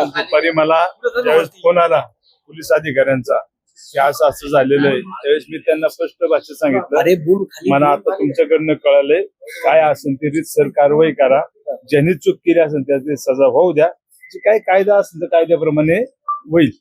काल दुपारी मला ज्यावेळेस फोन आला पोलीस अधिकाऱ्यांचा की असं असं झालेलं आहे, त्यावेळेस मी त्यांना स्पष्ट भाषेत सांगितलं, मला आता तुमच्याकडनं कळालंय, काय असेल ते रीतसर कारवाई करा, ज्यांनी चूक केली असेल त्याची सजा होऊ द्या, जे काय कायदा असेल तर कायद्याप्रमाणे होईल.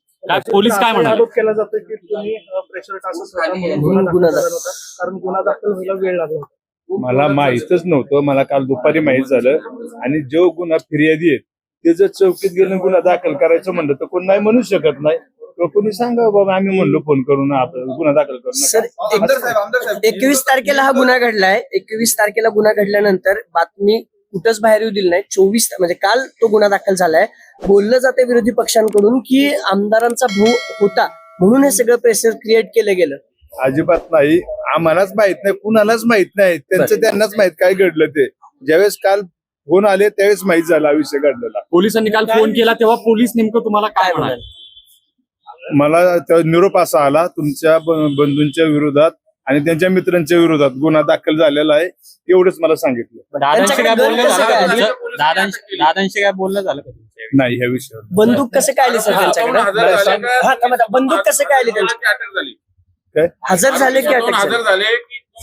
पोलीस काय म्हणाले? आरोप केला जातो की तुम्ही प्रेशर टाकत म्हणून गुन्हा दाखल होता, कारण गुन्हा दाखल व्हायला वेळ लागला होता. मला माहितच नव्हतं, मला काल दुपारी माहित झालं. आणि जो गुन्हा फिर्यादी आहे ते जर चौकीत गेलं गुन्हा दाखल करायचं म्हणलं तर कोण नाही म्हणू शकत नाही. कोणी सांगा बाबा आम्ही म्हणलो फोन करून आपण गुन्हा दाखल करू. सर 21 तारखेला हा गुन्हा घडलाय. 21 तारखेला गुन्हा घडल्यानंतर बातमी कुठंच बाहेर येऊ दिली नाही. 24 म्हणजे काल तो गुन्हा दाखल झालाय. बोललं जाते विरोधी पक्षांकडून की आमदारांचा भाऊ होता म्हणून हे सगळं प्रेशर क्रिएट केलं गेलं. अजिबात नाही, आम्हालाच माहित नाही, कुणालाच माहित नाही, त्यांनाच माहित काय घडलं ते. ज्यावेळेस काल फोन आले त्यावेळेस माहित झाला विषय घडलेला. पोलिसांनी काल फोन केला तेव्हा पोलीस नेमकं तुम्हाला काय म्हणाले? मला निरोप असा आला, तुमच्या बंधूंच्या विरोधात आणि त्यांच्या मित्रांच्या विरोधात गुन्हा दाखल झालेला आहे, एवढंच मला सांगितलं. दादांशी काय बोलणं झालं? दादांशी काय बोलणं झालं का? नाही, ह्या विषयावर. बंदूक कसं काय आली सर त्यांच्याकडे? बंदूक कसं काय आली त्यांच्याकडे? हजर झाले की अटक झाली?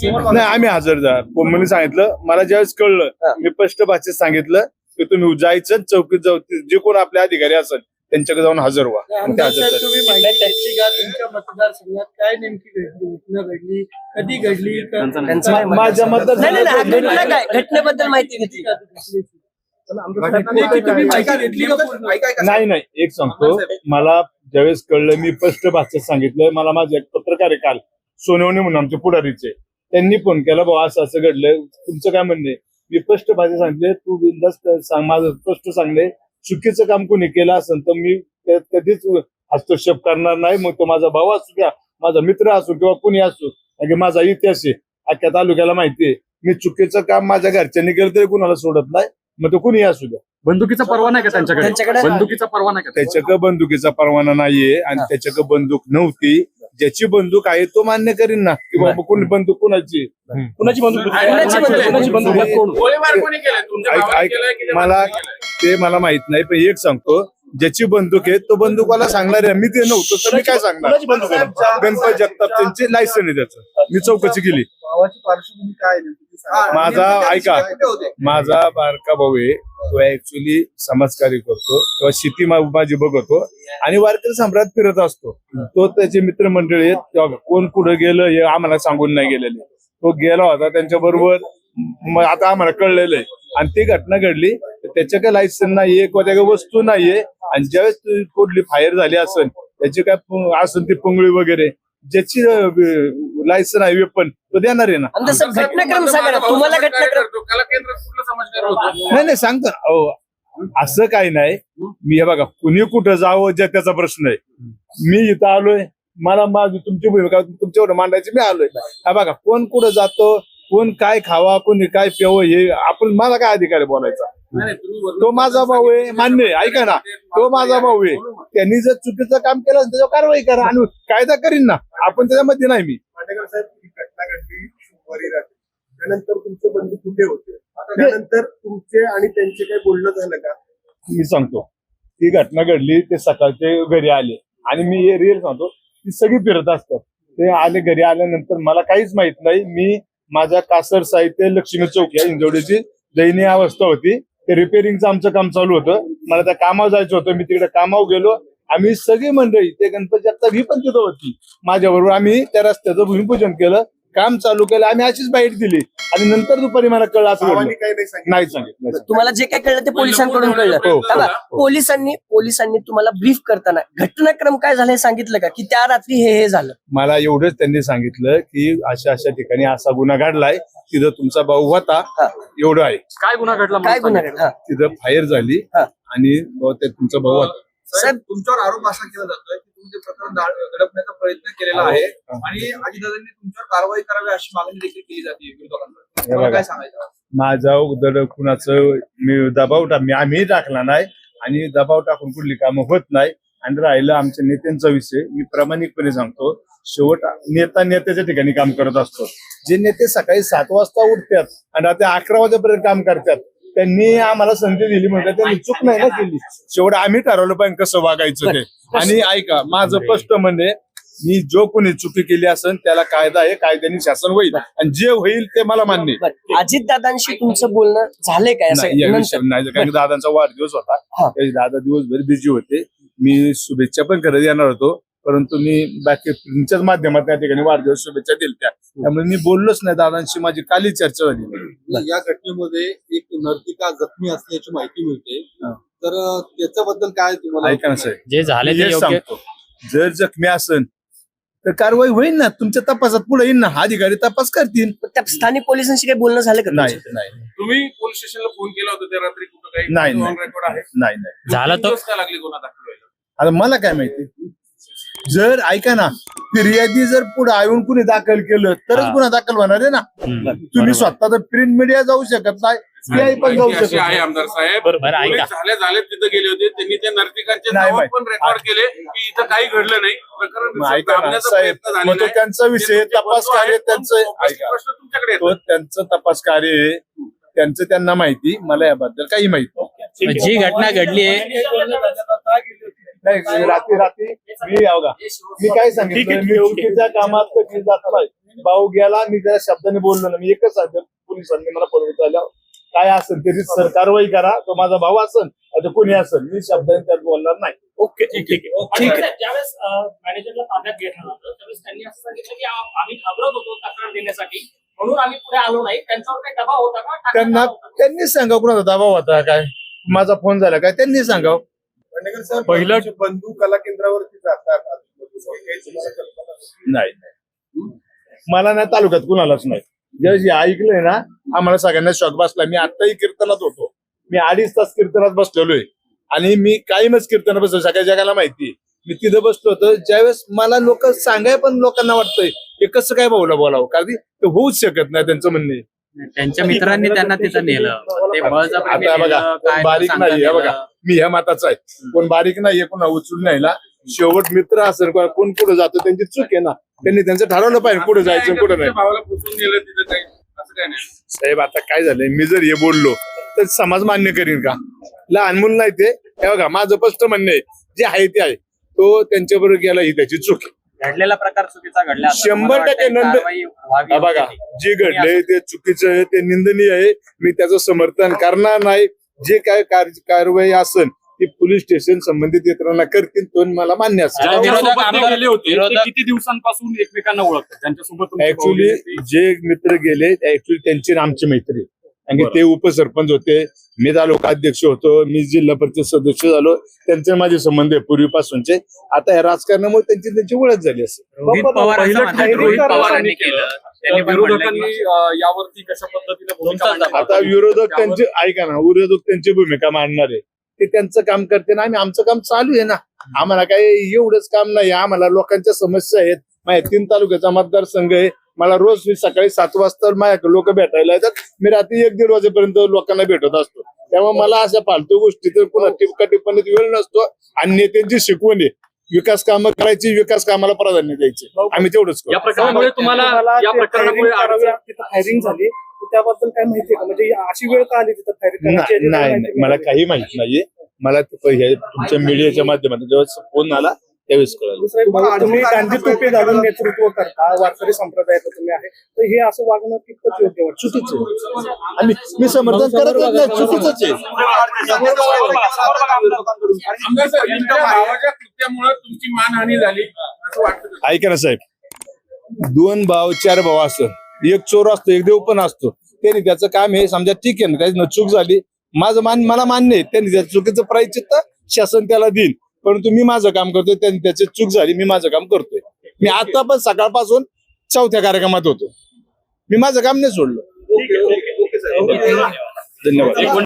नाही, आम्ही हजर जा कोणी सांगितलं. मला ज्यावेळेस कळलं मी स्पष्ट भाषेत सांगितलं की तुम्ही जायचं चौकीत जाऊ, जे कोण आपले अधिकारी असेल त्यांच्याकडे जाऊन हजर व्हा. तुम्ही माहिती द्यायची का तुमच्या मतदारसंघात काय नेमकी घटना घडली, कधी घडली? माझ्या मतदार घटनेबद्दल माहिती घेतली का? नाही नाही, एक सांगतो, मला ज्यावेळेस कळलं मी स्पष्ट भाषेत सांगितलं. मला माझे एक पत्रकार आहे काल सोनवणे म्हणून आमचे पुढारीचे, त्यांनी फोन केला, भाऊ असं असं घडलंय, तुमचं काय म्हणणे. मी स्पष्ट भाषेत सांगितले, तू बिनधास्त सांग, माझं स्पष्ट सांगले, चुकीचं काम कोणी केलं असेल तर मी त्यात कधीच हस्तक्षेप करणार नाही. मग तो माझा भाऊ असू द्या, माझा मित्र असो किंवा कोणी असो, कारण माझा इतिहास आहे, अख्ख्या तालुक्याला माहितीये. मी चुकीचं काम माझ्या घरच्यांनी केलं तरी कुणाला सोडत नाही, मग तो कुणी असू द्या. बंदुकीचा परवाना आहे का त्यांच्याकडे? बंदुकीचा परवाना का? त्याच्याकडे बंदुकीचा परवाना नाहीये आणि त्याच्याकडे बंदूक नव्हती. ज्याची बंदूक आहे तो मान्य करीन ना की बाबा कोणी बंदूक कुणाची मला माहित नाही, पण एक सांगतो, ज्याची बंदूक आहे तो बंदूकवाला सांगणार आहे. मी ते नव्हतं तर मी काय सांगणार. गणपत जगताप त्यांची लायसन आहे, त्याचं मी चौकशी केली. भावाची पार्श्वभूमी काय? माझा ऐका, माझा बारका भाऊ आहे, तो ऍक्च्युली समाजकार्य करतो किंवा शेती माझी बघतो आणि वारकरी सम्राट फिरत असतो. तो त्याचे मित्रमंडळी आहेत, कोण कुठं गेलं हे आम्हाला सांगून नाही गेलेले. तो गेला होता त्यांच्या बरोबर, मग आता आम्हाला कळलेलं आहे. आणि ती घटना घडली, त्याच्या काय लायसन नाहीये किंवा त्या वस्तू नाहीये. आणि ज्यावेळेस कुठली फायर झाली असेल, त्याची काय असेल ती पुंगळी वगैरे, ज्याची लायसन आहे वेपन तो देणार आहे ना. घटनाक्रम सांगा तुम्हाला. नाही सांगतो ना, असं काही नाही. मी हे बघा, कुणी कुठं जावं ज्या त्याचा प्रश्न आहे. मी इथं आलोय, मला माझी तुमची भूमिका तुमच्यावर मांडायची, मी आलोय. हा बघा, कोण कुठं जातो, कोण काय खावा, कोणी काय प्यावं, हे आपण, मला काय अधिकार आहे बोलायचा. तो माझा भाऊ आहे, मान्य आहे, ऐका ना, तो माझा भाऊ आहे. त्यांनी जर चुकीचं काम केलं त्याच्यावर कारवाई करा आणि कायदा करीन ना, आपण त्याच्यामध्ये नाही. मी पाटेकर साहेब, ही घटना घडली सोमवारी रात्री, त्यानंतर तुमचे बंधू कुठे होते? त्यानंतर तुमचे आणि त्यांचे काही बोलणं झालं का? मी सांगतो, ती घटना घडली, ते सकाळचे घरी आले आणि मी हे रिअल सांगतो, ती सगळी फिरत असतात. ते आले, घरी आल्यानंतर मला काहीच माहित नाही. मी माझ्या कासर साहित्य लक्ष्मी चौक या इंजवडीची दयनीय अवस्था होती, ते रिपेअरिंगचं आमचं काम चालू होतं. मला त्या कामावर जायचं होतं, मी तिकडे कामावर गेलो. आम्ही सगळी मंडळी, ते गणपती जगताप ही पण तिथं होती माझ्याबरोबर. आम्ही त्या रस्त्याचं भूमिपूजन केलं, काम चालू केलं, आम्ही अशीच बाईट दिली. आणि नंतर दुपारी मला कळलं असं नाही सांगितलं. तुम्हाला जे काय कळलं ते पोलिसांकडून कळलं. पोलिसांनी तुम्हाला ब्रीफ करताना घटनाक्रम काय झालं हे सांगितलं का, की त्या रात्री हे झालं? मला एवढंच त्यांनी सांगितलं की अशा अशा ठिकाणी असा गुन्हा घडलाय, तिथं तुमचा भाऊ होता, एवढं आहे. काय गुन्हा घडला? काय गुन्हा घडला? तिथं फायर झाली आणि ते तुमचा भाऊ होता. साहेब, तुमच्यावर आरोप असा केला जातोय की तुम्ही ते प्रकरण दडपण्याचा प्रयत्न केलेला आहे आणि अजितदादांनी तुमच्यावर कारवाई करावी अशी मागणी देखील केली जाते विरोधकांकडून. काय सांगायचं? माझा कुणाचं मी दबाव आम्ही टाकला नाही आणि दबाव टाकून कुठली कामं होत नाही. आणि राहिलं आमच्या नेत्यांचा विषय, मी प्रामाणिकपणे सांगतो, शेवट नेत्याच्या ठिकाणी काम करत असतो. जे नेते सकाळी 7 वाजता उठतात आणि रात्री 11 वाजेपर्यंत काम करतात, त्यांनी आम्हाला संधी दिली म्हणजे त्यांनी चूक नाही ना केली. शेवट आम्ही ठरवलं पाहिजे कसं वागायचं ते. आणि ऐका, माझं स्पष्ट म्हणजे मी जो कोणी चुकी केली असेल त्याला कायदा आहे, कायद्याने शासन होईल आणि जे होईल ते मला मान्य आहे. अजित दादांशी तुमचं बोलणं झालंय काय नाही, या असं विषयावर नाही, कारण की दादांचा वाढदिवस होता. हा. त्यावेळी दादा दिवसभर बिझी होते. मी शुभेच्छा पण करत येणार होतो, परंतु मी बाकी तुमच्याच माध्यमात त्या ठिकाणी वाढदिवस शुभेच्छा दिल्या. त्यामुळे मी बोललोच नाही दादांशी. माझी काली चर्चा झाली नाही. या घटनेमध्ये एक नर्तिका जखमी असल्याची माहिती मिळते. हा. तर त्याच्याबद्दल काय तुम्हाला ऐका ना साहेब, जे झाले मी ते हेच योग्य. सांगतो, जर जखमी असेल तर कारवाई होईल ना, तुमच्या तपासात पुढे येईल ना, अधिकारी तपास करतील. त्या स्थानिक पोलिसांशी काही बोलणं झालं का नाही तुमचं? नाही तुम्ही पोलीस स्टेशनला फोन केला होता त्या रात्री कुठं काही नाही, ऑन नाही. रेकॉर्ड आहे? नाही नाही झालं तर दिवस का लागले गुन्हा दाखल व्हायला? आता मला काय माहिती, जर ऐका ना, फिर्यादी जर पुढे येऊन कुणी दाखल केलं तरच हा. गुन्हा दाखल होणार आहे ना. तुम्ही स्वतः तर प्रिंट मीडिया जाऊ शकत नाही, CI पण जाऊ माहिती अशी शकत आहे नाही. आमदार साहेब, बरं, ऐका. पोलीस झाले तिथे गेले होते, त्यांनी त्या नर्तिकांचे नाही नाव माहिती. पण रेकॉर्ड केले की इथं काही घडलं नाही. प्रकरण मग ऐका ना दाबण्याचा साहेब, प्रयत्न मग झालेला तो आहे. त्यांचा विषय, ते तपास बंधू कार्य आहेत, त्यांचं. पण ऐका, प्रश्न तुमच्याकडे येतो. तो त्यांचं तपास कार्य आहे, त्यांचं त्यांना माहिती, मला याबद्दल काही माहिती नाही. जी घटना घडली आहे नाही, रात्री मी बघा, मी काय सांगितलं, मी चुकीच्या कामात कधी जात नाही. भाऊ गेला, मी त्या शब्दाने बोललो ना, मी एकच सांगतो, पोलिसांनी मला परवत आल्यावर काय असेल तरी सर कारवाई करा. तो माझा भाऊ असेल आता कोणी असेल, मी शब्दाने त्यात बोलणार नाही. ओके, ठीक आहे. ज्यावेळेस मॅनेजरला ताब्यात घेतलं होतं त्यावेळेस त्यांनी असं सांगितलं की आम्ही घाबरत होतो तक्रार देण्यासाठी म्हणून आम्ही पुढे आलो नाही. त्यांच्यावर काही दबाव होता का? त्यांना त्यांनी सांगावं कुणाचा दबाव होता काय, माझा फोन झाला काय, त्यांनी सांगावं. खांडेकर साहेब, पहिलं- तुमचे बंधू कला केंद्रावरती जातात काही तुम्हाला कल्पना नाही. नाही, मला नाही, तालुक्यात कुणालाच नाही. ज्यावेळेस हे ऐकलंय ना, आम्हाला सगळ्यांना शॉक बसला. मी आत्ताही कीर्तनात होतो, मी 2.5 तास कीर्तनात बसलेलोय आणि मी कायमच कीर्तनात बसलो, सगळ्या जगाला माहिती. मी तिथं बसलो होतो ज्यावेळेस मला लोक सांगाय, पण लोकांना वाटतंय हे कसं काय बोलावं, कारण ते होऊच शकत नाही. त्यांचं म्हणणे त्यांच्या मित्रांनी त्यांना तिथं नेलं. ते बळजबरीने आता बघा, नेलं, कोण काय बारीक सांगता नाही, हे बघा नेलं. मी ह्या माताचा आहे, कोण बारीक नाहीये, कोण उचलून न्यायला. शेवट मित्र असेल कोण पुढे जातो, त्यांची चूक आहे ना, त्यांनी त्यांचं ठरवलं पाहिजे कुठे जायचं कुठे नाही. तुमच्या भावाला पुसून गेलं तिथं काही असं काय नाही. साहेब आता काय झालंय, मी जर हे बोललो तर समाज मान्य करीन का? लहान मुलं नाही ते. हे बघा, माझं स्पष्ट म्हणणं आहे, जे आहे ते आहे, तो त्यांच्याबरोबर गेला ही त्याची चूक आहे. घडलेला प्रकार चुकीचा घडला. 100% हा बघा, जे घडलंय ते चुकीचं आहे, ते निंदनीय आहे. मी त्याचं समर्थन करणार नाही. जे काय कारवाई असेल ती पोलीस स्टेशन संबंधित यंत्रणा करतील, तो मला मान्य असेल. विरोधक आमदार गेले होते विरोधक- किती दिवसांपासून एकमेकांना ओळखतात त्यांच्यासोबत ऍक्च्युली जे मित्र गेले ऍक्च्युली त्यांची आणि आमची मैत्री, कारण की ते उपसरपंच होते, मी तालुकाध्यक्ष होतो, मी जिल्हा परिषद सदस्य झालो. त्यांचे माझे संबंध आहे पूर्वीपासूनचे. आता या राजकारणामुळे त्यांची ओळख झाली असेल. रोहित पवार असं म्हणतात, रोहित पवारांनी केलं. त्यांनी पण म्हणलं विरोधकांनी की यावरती कशा पद्धतीने भूमिका तुमचाच मांडली? आता विरोधक त्यांचे, ऐका ना, विरोधक त्यांची भूमिका मांडणार आहे, ते त्यांचं काम करते ना, आम्ही आमचं काम चालू आहे ना. आम्हाला काही एवढंच काम नाही, आम्हाला लोकांच्या समस्या आहेत. माझ्या 3 तालुक्याचा मतदारसंघ आहे. मला रोज मी सकाळी 7 वाजता माझ्याकडे लोक भेटायला येतात, मी रात्री 1-1.5 वाजेपर्यंत लोकांना भेटत असतो. त्यामुळे मला अशा फालतू गोष्टी तर पुन्हा टिपका टिप्पणीत वेळ नसतो. आणि नेत्यांची शिकवण आहे, विकास कामं करायची, विकास कामाला प्राधान्य द्यायचे, आम्ही तेवढंच या करू. प्रकरणामुळे तुम्हाला या प्रकरणामुळे फायरिंग झाली त्याबद्दल काय माहिती आहे का? म्हणजे अशी वेळ का आली तिथं फायरिंग नाही, मला काही माहित नाहीये. मला तुमच्या मीडियाच्या माध्यमातून जेव्हा फोन आला त्यावेळेस कळलं. तुम्ही गांधी टोपी घालून नेतृत्व करता, वारकरी संप्रदायाचं तुम्ही आहे, तर हे असं वागणं कितपत योग्य वाटतं? चुकीचं आहे. आणि मी समर्थन करत नाही, चुकीचंच आहे. आमदार साहेब, तुमच्या भावाच्या कृत्यामुळे तुमची मानहानी झाली असं वाटतं का? ऐका ना साहेब, 2 भाव 4 भाव असं, एक चोर असतो, एक देव पण असतो. त्यांनी त्याचं काम हे समजा ठीक आहे ना, त्याची चूक झाली, मला मान्य आहे. त्यांनी त्याच्या चुकीचं प्रायश्चित्त शासन त्याला देईल, परंतु मी माझं काम करतोय, त्यांनी त्याची चूक झाली, मी माझं काम करतोय. मी आता पण सकाळपासून 4थ्या कार्यक्रमात होतो, मी माझं काम नाही सोडलं. ओके साहेब. धन्यवाद.